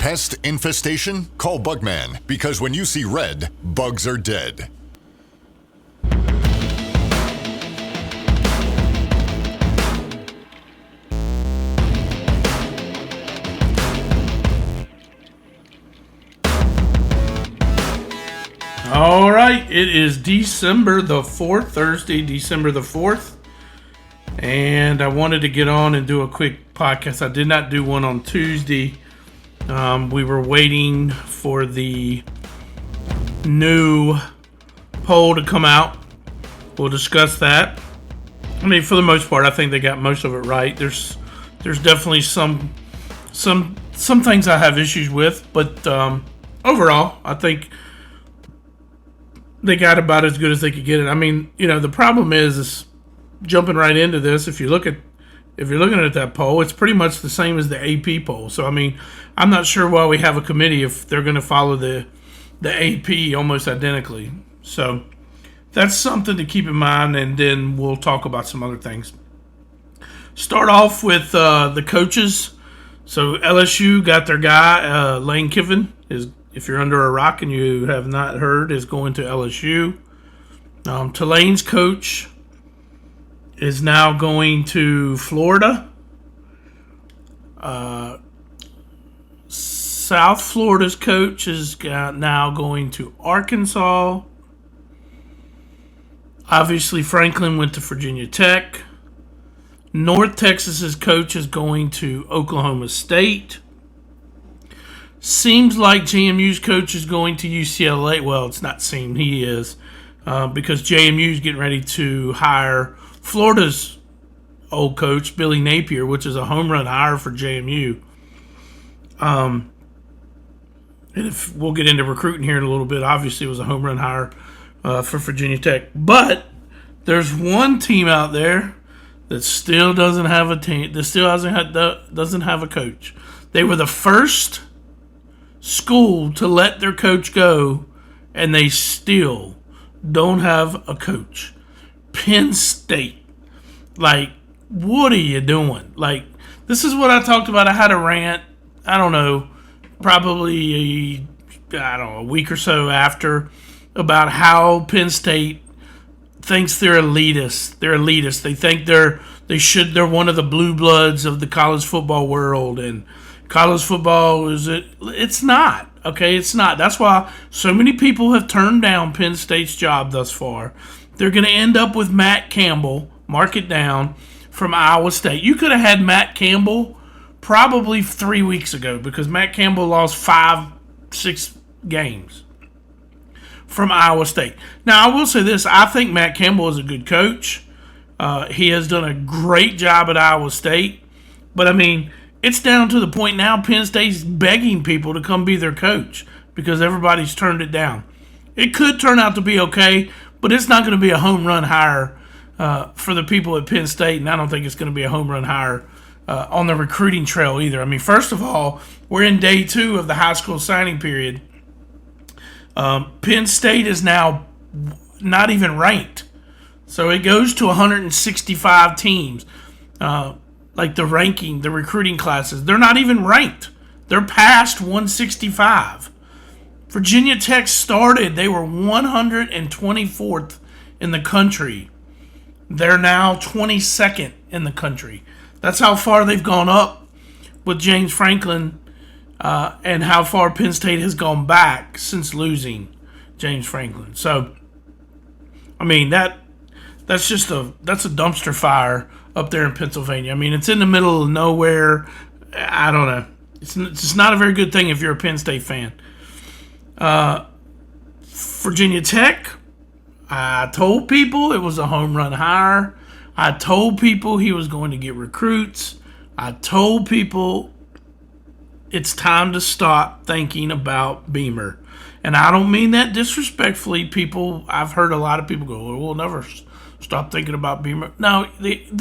Pest infestation? Call Bugman, because when you see red, bugs are dead. All right, it is December the 4th, Thursday, December the 4th, and I wanted to get on and do a quick podcast. I did not do one on Tuesday. We were waiting for the new poll to come out. We'll discuss that. I mean, for the most part, I think they got most of it right. There's definitely some things I have issues with, but overall, I think they got about as good as they could get it. I mean, you know, the problem is jumping right into this. If you're looking at that poll, it's pretty much the same as the AP poll. So, I mean, I'm not sure why we have a committee if they're going to follow the AP almost identically. So, that's something to keep in mind, and then we'll talk about some other things. Start off with the coaches. So, LSU got their guy, Lane Kiffin, if you're under a rock and you have not heard, is going to LSU. Tulane's coach is now going to Florida. South Florida's coach is now going to Arkansas. Obviously, Franklin went to Virginia Tech. North Texas's coach is going to Oklahoma State. Seems like JMU's coach is going to UCLA. Well, it's not seemed. He is. Because JMU's getting ready to hire Florida's old coach, Billy Napier, which is a home run hire for JMU. And if we'll get into recruiting here in a little bit, obviously it was a home run hire for Virginia Tech. But there's one team out there that still doesn't have a team, that still doesn't have a coach. They were the first school to let their coach go, and they still don't have a coach. Penn State. Like, what are you doing? Like, this is what I talked about. I had a rant, I don't know, probably a week or so after, about how Penn State thinks they're elitist. They're elitist. They think they're one of the blue bloods of the college football world, and college football it's not. Okay, it's not. That's why so many people have turned down Penn State's job thus far. They're going to end up with Matt Campbell, mark it down, from Iowa State. You could have had Matt Campbell probably 3 weeks ago, because Matt Campbell lost 5-6 games from Iowa State. Now, I will say this. I think Matt Campbell is a good coach. He has done a great job at Iowa State. But, I mean, it's down to the point now Penn State's begging people to come be their coach because everybody's turned it down. It could turn out to be okay, but it's not going to be a home run hire for the people at Penn State, and I don't think it's going to be a home run hire on the recruiting trail either. I mean, first of all, we're in day 2 of the high school signing period. Penn State is now not even ranked. So it goes to 165 teams. Like the ranking, the recruiting classes, they're not even ranked. They're past 165. Virginia Tech started, they were 124th in the country. They're now 22nd in the country. That's how far they've gone up with James Franklin, and how far Penn State has gone back since losing James Franklin. So, I mean, that's a dumpster fire up there in Pennsylvania. I mean, it's in the middle of nowhere. I don't know. It's just not a very good thing if you're a Penn State fan. Virginia Tech, I told people it was a home run hire. I told people he was going to get recruits. I told people it's time to stop thinking about Beamer. And I don't mean that disrespectfully. I've heard a lot of people go, we'll never stop thinking about Beamer. Now, let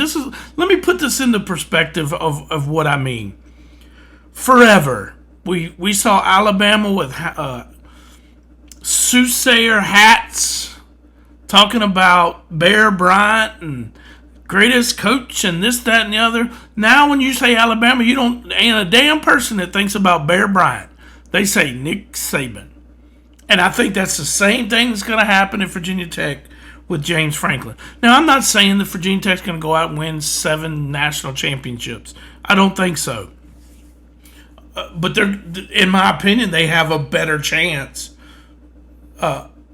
me put this into perspective of what I mean. Forever, we saw Alabama with soothsayer hats talking about Bear Bryant and greatest coach and this, that, and the other. Now, when you say Alabama, ain't a damn person that thinks about Bear Bryant. They say Nick Saban. And I think that's the same thing that's going to happen at Virginia Tech with James Franklin. Now, I'm not saying that Virginia Tech's going to go out and win 7 national championships. I don't think so. But in my opinion, they have a better chance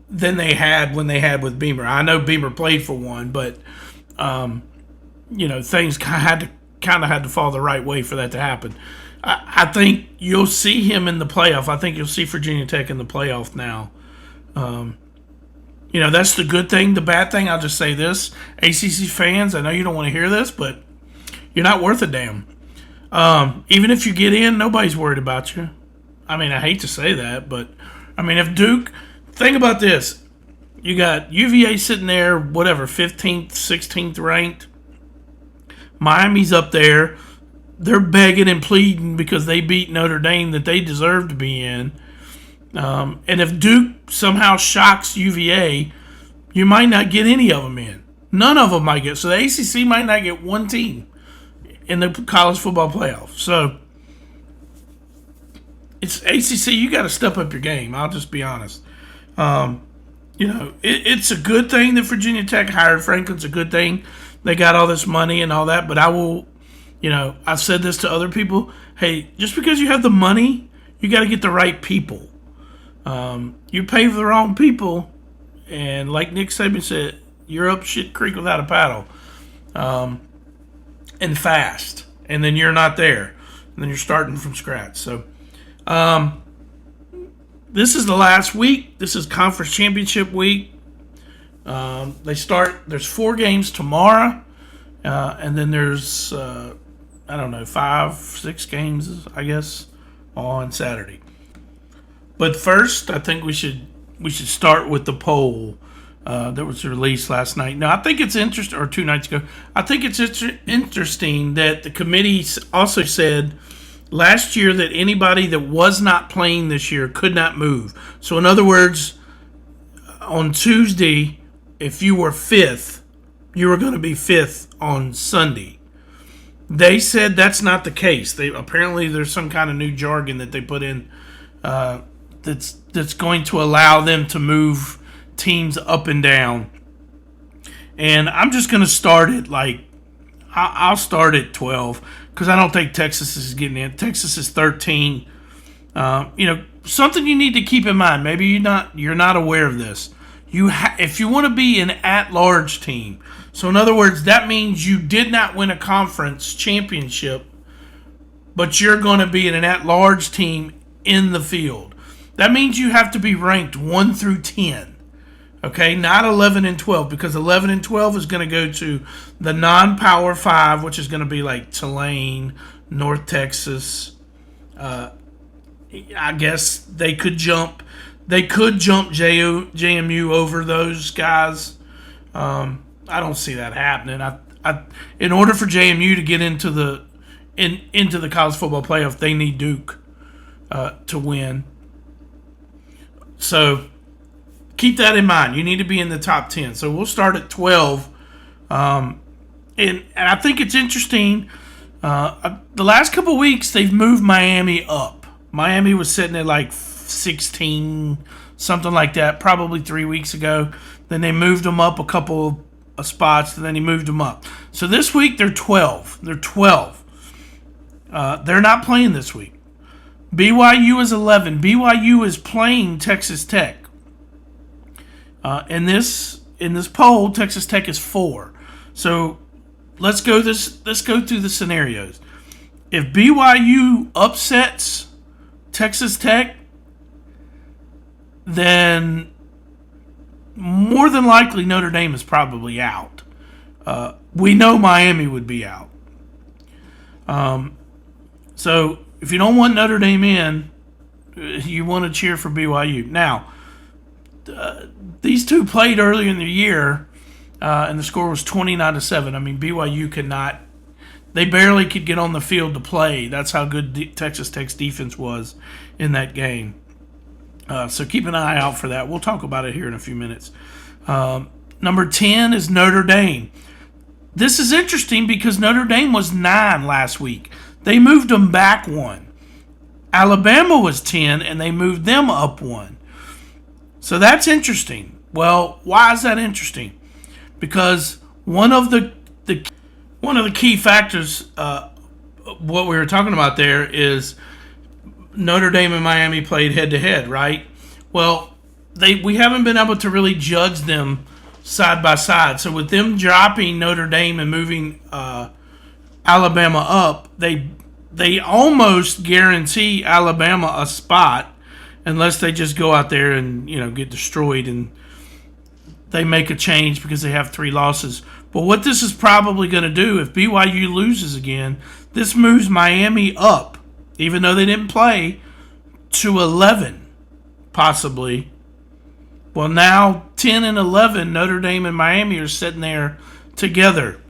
than they had when they had with Beamer. I know Beamer played for one, but things kind of had to fall the right way for that to happen. I think you'll see him in the playoff. I think you'll see Virginia Tech in the playoff now. That's the good thing. The bad thing, I'll just say this. ACC fans, I know you don't want to hear this, but you're not worth a damn. Even if you get in, nobody's worried about you. I mean, I hate to say that, but, if Duke... Think about this. You got UVA sitting there, 15th, 16th ranked. Miami's up there. They're begging and pleading because they beat Notre Dame that they deserve to be in. And if Duke somehow shocks UVA, you might not get any of them in. None of them might get. So the ACC might not get one team in the college football playoff. So it's ACC. You got to step up your game. I'll just be honest. It's a good thing that Virginia Tech hired Franklin. It's a good thing they got all this money and all that. But I will, I've said this to other people. Hey, just because you have the money, you got to get the right people. You pay for the wrong people, and like Nick Saban said, you're up shit creek without a paddle, and fast. And then you're not there. And then you're starting from scratch. So, this is the last week. This is conference championship week. There's 4 games tomorrow. And then there's, 5, 6 games, I guess, on Saturday. But first, I think we should start with the poll that was released last night. Now, I think it's interesting, or 2 nights ago. I think it's interesting that the committee also said last year that anybody that was not playing this year could not move. So in other words, on Tuesday, if you were 5th, you were going to be 5th on Sunday. They said that's not the case. Apparently there's some kind of new jargon that they put in that's going to allow them to move teams up and down. And I'm just going to start it I'll start at 12 because I don't think Texas is getting in. Texas is 13. Something you need to keep in mind. Maybe you're not aware of this. If you want to be an at-large team, so in other words, that means you did not win a conference championship, but you're going to be an at-large team in the field. That means you have to be ranked 1 through 10. Okay, not 11 and 12, because 11 and 12 is going to go to the non-Power 5, which is going to be like Tulane, North Texas. I guess they could jump JMU over those guys. I don't see that happening. In order for JMU to get into the college football playoff, they need Duke to win. So keep that in mind. You need to be in the top 10. So we'll start at 12. And I think it's interesting. The last couple of weeks, they've moved Miami up. Miami was sitting at like 16, something like that, probably 3 weeks ago. Then they moved them up a couple of spots, and then he moved them up. So this week, they're 12. They're 12. They're not playing this week. BYU is 11. BYU is playing Texas Tech. In this poll, Texas Tech is 4. So let's go through the scenarios. If BYU upsets Texas Tech, then more than likely Notre Dame is probably out. We know Miami would be out. So if you don't want Notre Dame in, you want to cheer for BYU. Now, these two played earlier in the year, and the score was 29-7. I mean, BYU could not. They barely could get on the field to play. That's how good Texas Tech's defense was in that game. So keep an eye out for that. We'll talk about it here in a few minutes. Number 10 is Notre Dame. This is interesting because Notre Dame was 9 last week. They moved them back 1. Alabama was 10, and they moved them up one. So that's interesting. Well, why is that interesting? Because one of the key factors, what we were talking about there, is Notre Dame and Miami played head to head, right? Well, we haven't been able to really judge them side by side. So with them dropping Notre Dame and moving Alabama up, they almost guarantee Alabama a spot, unless they just go out there and get destroyed and they make a change because they have 3 losses. But what this is probably going to do, if BYU loses again, this moves Miami up, even though they didn't play, to 11, possibly. Well, now 10 and 11, Notre Dame and Miami are sitting there together.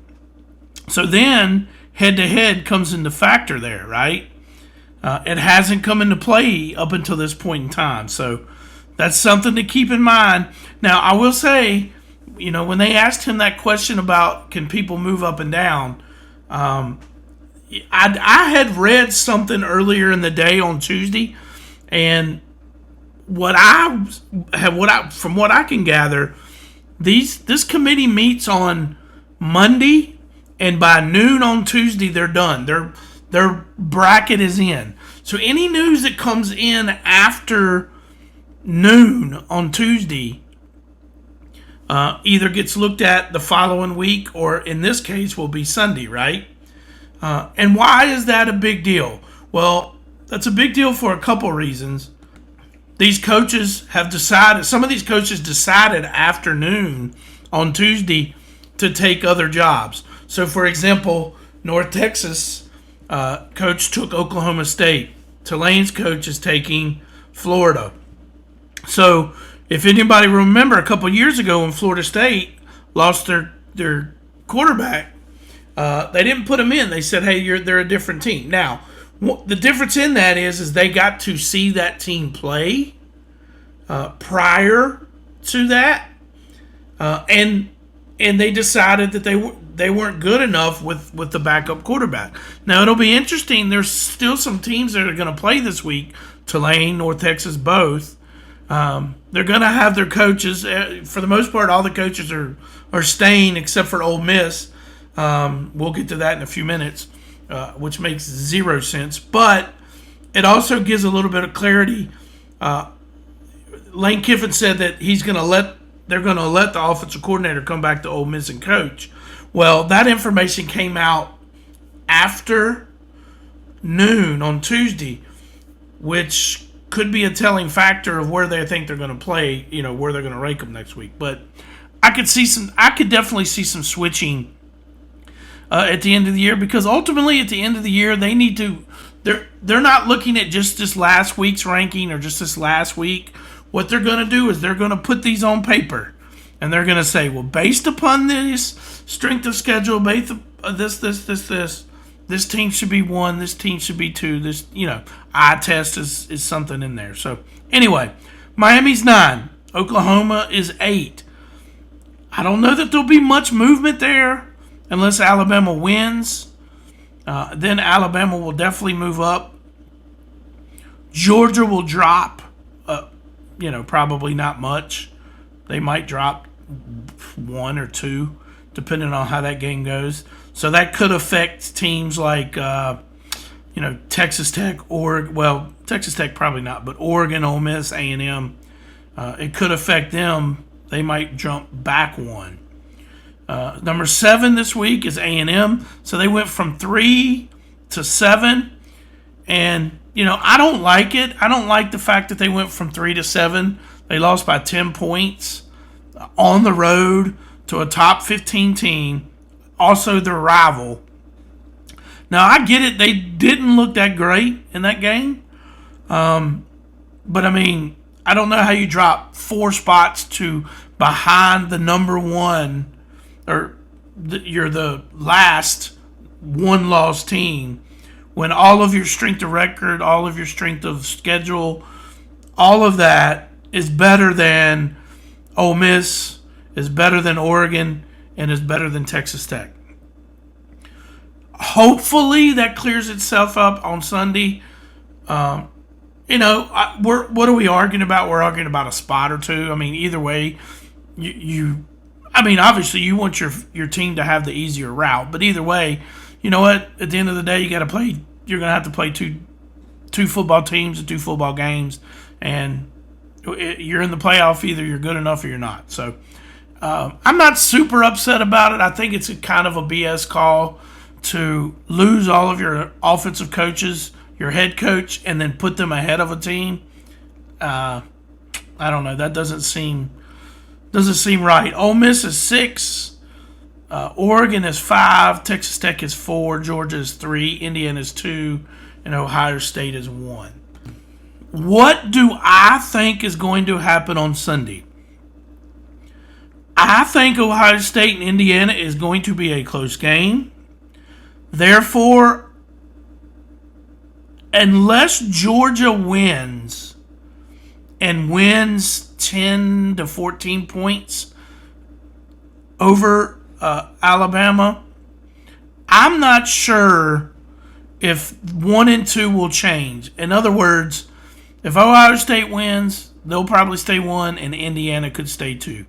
So then head-to-head comes into factor there, right? It hasn't come into play up until this point in time. So that's something to keep in mind. Now, I will say, when they asked him that question about can people move up and down, I had read something earlier in the day on Tuesday, and from what I can gather, this committee meets on Monday, and by noon on Tuesday they're done. Their bracket is in. So any news that comes in after noon on Tuesday either gets looked at the following week, or in this case will be Sunday, right? And why is that a big deal? Well, that's a big deal for a couple reasons. These coaches have decided, some of these coaches decided after noon on Tuesday to take other jobs. So, for example, North Texas coach took Oklahoma State. Tulane's coach is taking Florida. So, if anybody remember a couple years ago when Florida State lost their quarterback, they didn't put him in. They said, hey, they're a different team. Now, the difference in that is they got to see that team play prior to that, and they decided that they weren't good enough with the backup quarterback. Now, it'll be interesting. There's still some teams that are going to play this week. Tulane, North Texas, both. They're going to have their coaches. For the most part, all the coaches are staying except for Ole Miss. We'll get to that in a few minutes, which makes zero sense. But it also gives a little bit of clarity. Lane Kiffin said that they're going to let the offensive coordinator come back to Ole Miss and coach. Well, that information came out after noon on Tuesday, which could be a telling factor of where they think they're going to play, where they're going to rank them next week. But I could definitely see some switching at the end of the year, because ultimately at the end of the year they need to. They're not looking at just this last week's ranking or just this last week. What they're going to do is they're going to put these on paper, and they're going to say, well, based upon this strength of schedule, based this team should be 1, this team should be 2. This eye test is something in there. So anyway, Miami's 9, Oklahoma is 8. I don't know that there'll be much movement there unless Alabama wins. Then Alabama will definitely move up. Georgia will drop, probably not much. They might drop 1 or 2, depending on how that game goes. So that could affect teams like, Texas Tech, Texas Tech probably not, but Oregon, Ole Miss, A&M. It could affect them. They might jump back 1. Number 7 this week is A&M. So they went from 3 to 7. And, I don't like it. I don't like the fact that they went from 3 to 7. They lost by 10 points on the road to a top 15 team. Also their rival. Now, I get it. They didn't look that great in that game. But, I don't know how you drop 4 spots to behind the number 1, or you're the last 1-loss team, when all of your strength of record, all of your strength of schedule, all of that is better than Ole Miss, is better than Oregon, and is better than Texas Tech. Hopefully that clears itself up on Sunday. What are we arguing about? We're arguing about a spot or two. I mean, either way, obviously you want your team to have the easier route, but either way, you know what? At the end of the day, you got to play. You're going to have to play two football teams and two football games, and you're in the playoff. Either you're good enough or you're not. So I'm not super upset about it. I think it's a kind of a BS call to lose all of your offensive coaches, your head coach, and then put them ahead of a team. I don't know. That doesn't seem right. Ole Miss is 6. Oregon is 5. Texas Tech is 4. Georgia is 3. Indiana is 2. And Ohio State is 1. What do I think is going to happen on Sunday? I think Ohio State and Indiana is going to be a close game. Therefore, unless Georgia wins and wins 10 to 14 points over Alabama, I'm not sure if 1 and 2 will change. In other words, if Ohio State wins, they'll probably stay 1 and Indiana could stay 2.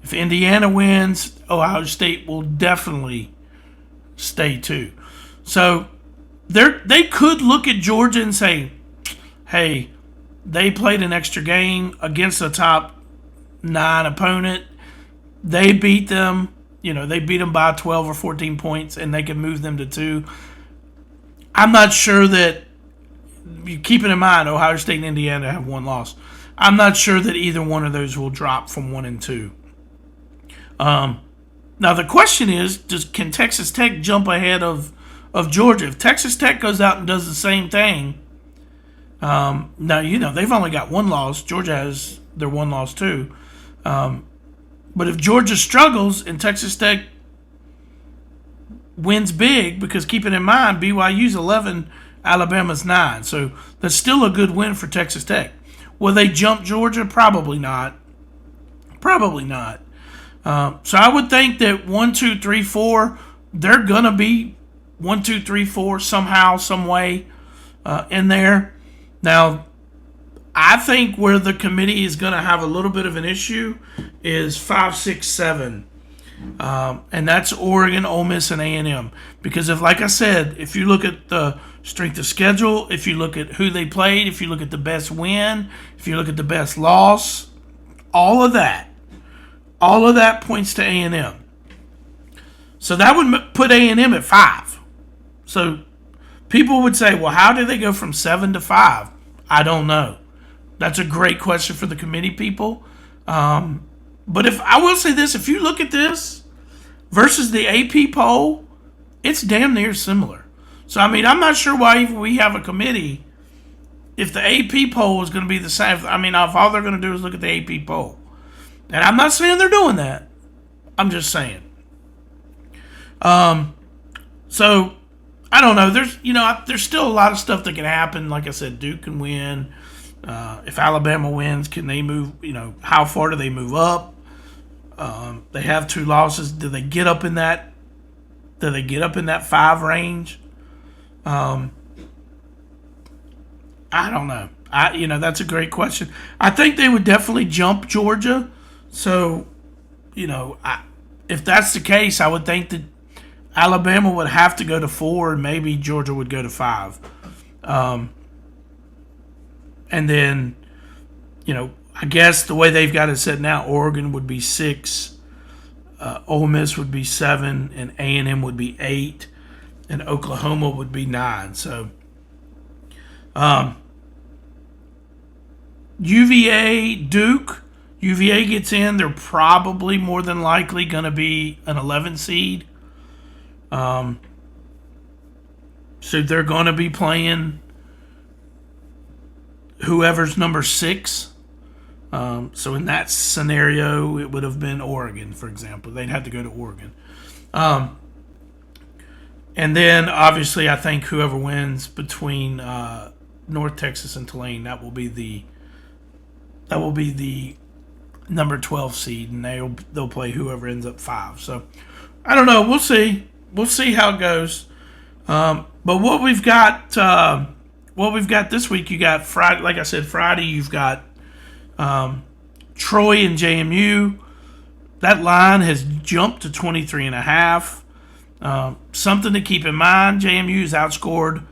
If Indiana wins, Ohio State will definitely stay 2. So they could look at Georgia and say, hey, they played an extra game against a top 9 opponent. They beat them. They beat them by 12 or 14 points, and they can move them to 2. I'm not sure that, keeping in mind Ohio State and Indiana have 1 loss, I'm not sure that either one of those will drop from 1 and 2. Now the question is, can Texas Tech jump ahead of Georgia? If Texas Tech goes out and does the same thing, now they've only got 1 loss. Georgia has their 1 loss too. But if Georgia struggles and Texas Tech wins big, because keeping in mind BYU's 11, Alabama's 9, so that's still a good win for Texas Tech. Will they jump Georgia? Probably not. So I would think that 1, 2, 3, 4, they're gonna be 1, 2, 3, 4 somehow, some way in there. Now, I think where the committee is gonna have a little bit of an issue is 5, 6, 7, and that's Oregon, Ole Miss, and A&M. Because like I said, if you look at the strength of schedule, if you look at who they played, if you look at the best win, if you look at the best loss, all of that points to A&M. So that would put A&M at 5. So people would say, well, how did they go from 7 to 5? I don't know. That's a great question for the committee people. But if I will say this, if you look at this versus the AP poll, it's damn near similar. So, I'm not sure why even we have a committee if the AP poll is going to be the same. If all they're going to do is look at the AP poll. And I'm not saying they're doing that. I'm just saying. So, I don't know. There's still a lot of stuff that can happen. Like I said, Duke can win. If Alabama wins, can they move? How far do they move up? They have 2 losses. Do they get up in that 5 range? I don't know. That's a great question. I think they would definitely jump Georgia. So, if that's the case, I would think that Alabama would have to go to 4 and maybe Georgia would go to 5. And then, I guess the way they've got it set now, Oregon would be 6, Ole Miss would be 7, and A&M would be 8, and Oklahoma would be 9. So, UVA, Duke. UVA gets in. They're probably more than likely going to be an 11 seed. So they're going to be playing whoever's number 6. So in that scenario, it would have been Oregon, for example. They'd have to go to Oregon. And then, obviously, I think whoever wins between North Texas and Tulane, that will be the number 12 seed, and they'll play whoever ends up 5. So I don't know. We'll see. We'll see how it goes. But what we've got what we've got this week, you got Friday. Like I said, Friday you've got Troy and JMU. That line has jumped to 23.5. Something to keep in mind: JMU has outscored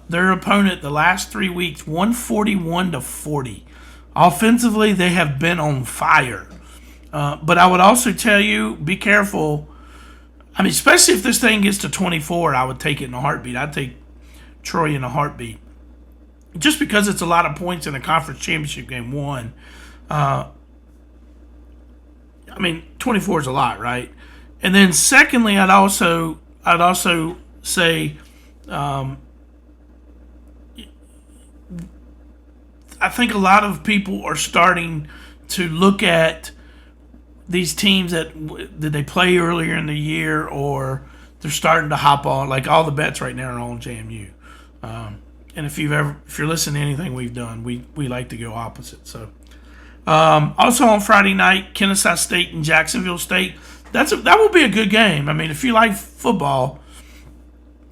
their opponent the last 3 weeks, 141-40. Offensively, they have been on fire. But I would also tell you, be careful. I mean, especially if this thing gets to 24, I would take it in a heartbeat. I'd take Troy in a heartbeat. Just because it's a lot of points in a conference championship game, one. I mean, 24 is a lot, right? And then secondly, I'd also say I think a lot of people are starting to look at these teams that did they play earlier in the year, or they're starting to hop on. Like all the bets right now are on JMU. And if you're listening to anything we've done, we like to go opposite. So also on Friday night, Kennesaw State and Jacksonville State. That will be a good game. I mean, if you like football,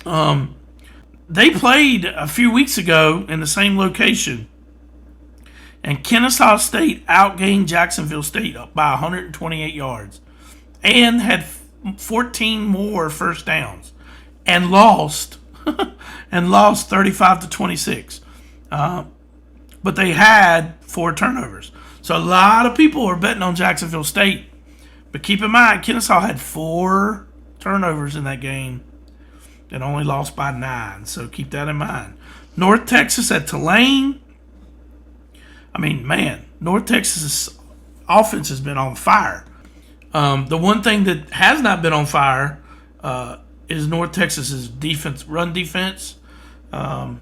they played a few weeks ago in the same location. And Kennesaw State outgained Jacksonville State by 128 yards and had 14 more first downs and lost 35-26. But they had 4 turnovers. So a lot of people are betting on Jacksonville State. But keep in mind, Kennesaw had 4 turnovers in that game and only lost by 9. So keep that in mind. North Texas at Tulane. I mean, man, North Texas' offense has been on fire. The one thing that has not been on fire is North Texas' run defense. And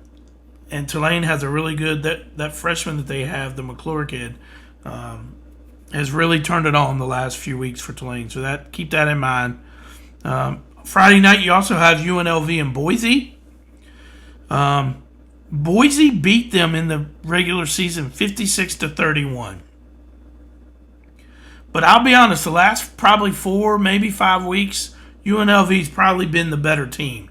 Tulane has a really good, that freshman that they have, the McClure kid, has really turned it on the last few weeks for Tulane. So keep that in mind. Friday night, you also have UNLV and Boise. Boise beat them in the regular season 56-31. But I'll be honest, the last probably 4, maybe 5 weeks, UNLV's probably been the better team.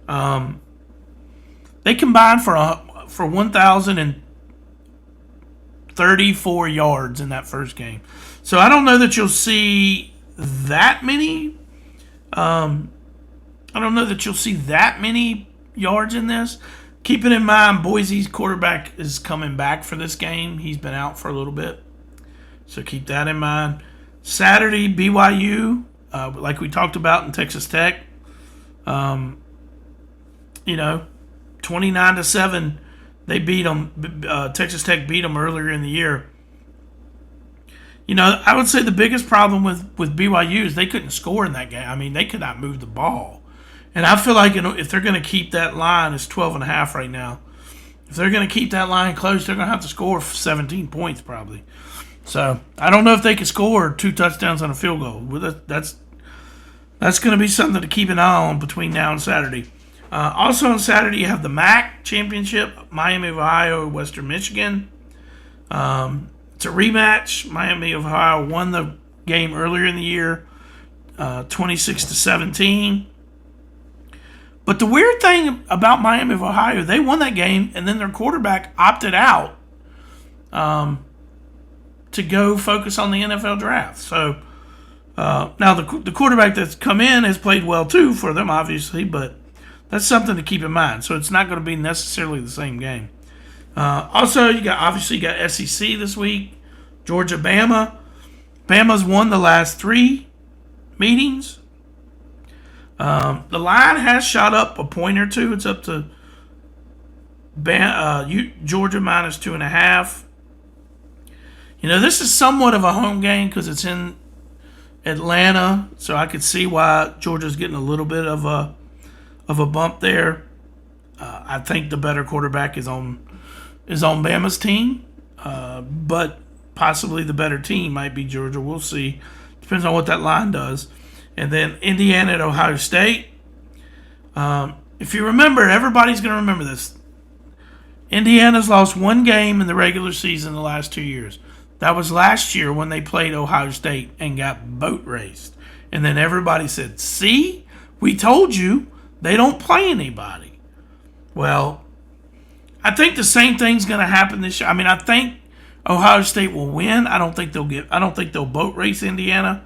They combined for 1,034 yards in that first game. So I don't know that you'll see that many. Yards in this. Keeping in mind, Boise's quarterback is coming back for this game. He's been out for a little bit. So keep that in mind. Saturday, BYU, like we talked about in Texas Tech. 29-7, they beat them. Texas Tech beat them earlier in the year. I would say the biggest problem with BYU is they couldn't score in that game. I mean, they could not move the ball. And I feel like if they're going to keep that line, it's 12.5 right now. If they're going to keep that line close, they're going to have to score 17 points probably. So I don't know if they can score 2 touchdowns on a field goal. That's going to be something to keep an eye on between now and Saturday. Also on Saturday, you have the MAC championship, Miami of Ohio, Western Michigan. It's a rematch. Miami of Ohio won the game earlier in the year, 26-17. But the weird thing about Miami of Ohio, they won that game, and then their quarterback opted out to go focus on the NFL draft. So now the quarterback that's come in has played well too for them, obviously, but that's something to keep in mind. So it's not going to be necessarily the same game. Also, you got SEC this week, Georgia, Bama. Bama's won the last 3 meetings. The line has shot up a point or two. It's up to Georgia minus 2.5. This is somewhat of a home game because it's in Atlanta, so I could see why Georgia's getting a little bit of a bump there. I think the better quarterback is on Bama's team, but possibly the better team might be Georgia. We'll see. Depends on what that line does. And then Indiana at Ohio State. If you remember, everybody's going to remember this. Indiana's lost 1 game in the regular season the last 2 years. That was last year when they played Ohio State and got boat raced. And then everybody said, see, we told you they don't play anybody. Well, I think the same thing's going to happen this year. I mean, I think Ohio State will win. I don't think they'll boat race Indiana.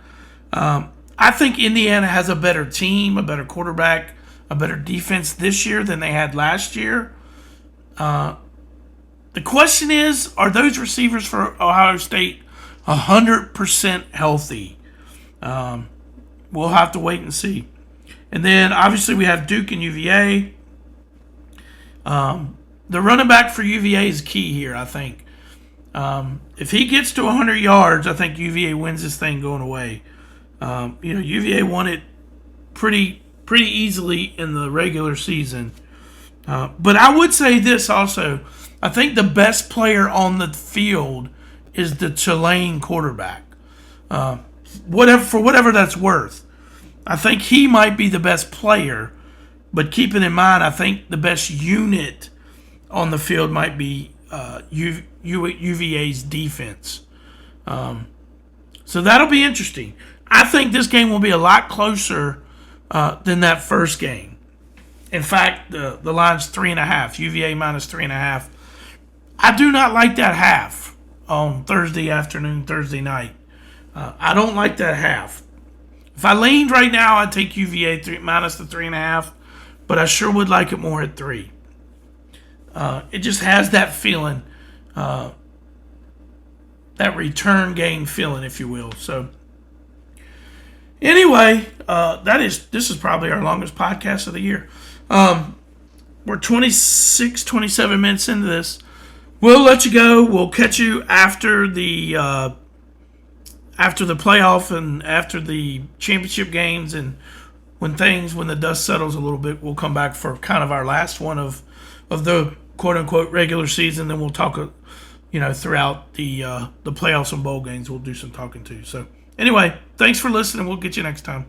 I think Indiana has a better team, a better quarterback, a better defense this year than they had last year. The question is, are those receivers for Ohio State 100% healthy? We'll have to wait and see. And then, obviously, we have Duke and UVA. The running back for UVA is key here, I think. If he gets to 100 yards, I think UVA wins this thing going away. UVA won it pretty easily in the regular season. But I would say this also. I think the best player on the field is the Tulane quarterback. Whatever that's worth. I think he might be the best player, but keeping in mind, I think the best unit on the field might be UVA's defense. So that'll be interesting. I think this game will be a lot closer than that first game. In fact, the line's 3.5. UVA minus 3.5. I do not like that half on Thursday afternoon, Thursday night. I don't like that half. If I leaned right now, I'd take UVA minus the 3.5, but I sure would like it more at 3. It just has that feeling, that return game feeling, if you will. So, anyway, this is probably our longest podcast of the year. We're 26, 27 minutes into this. We'll let you go. We'll catch you after the playoff and after the championship games, and when the dust settles a little bit, we'll come back for kind of our last one of the quote unquote regular season. Then we'll talk, throughout the playoffs and bowl games. We'll do some talking too. So anyway, thanks for listening. We'll get you next time.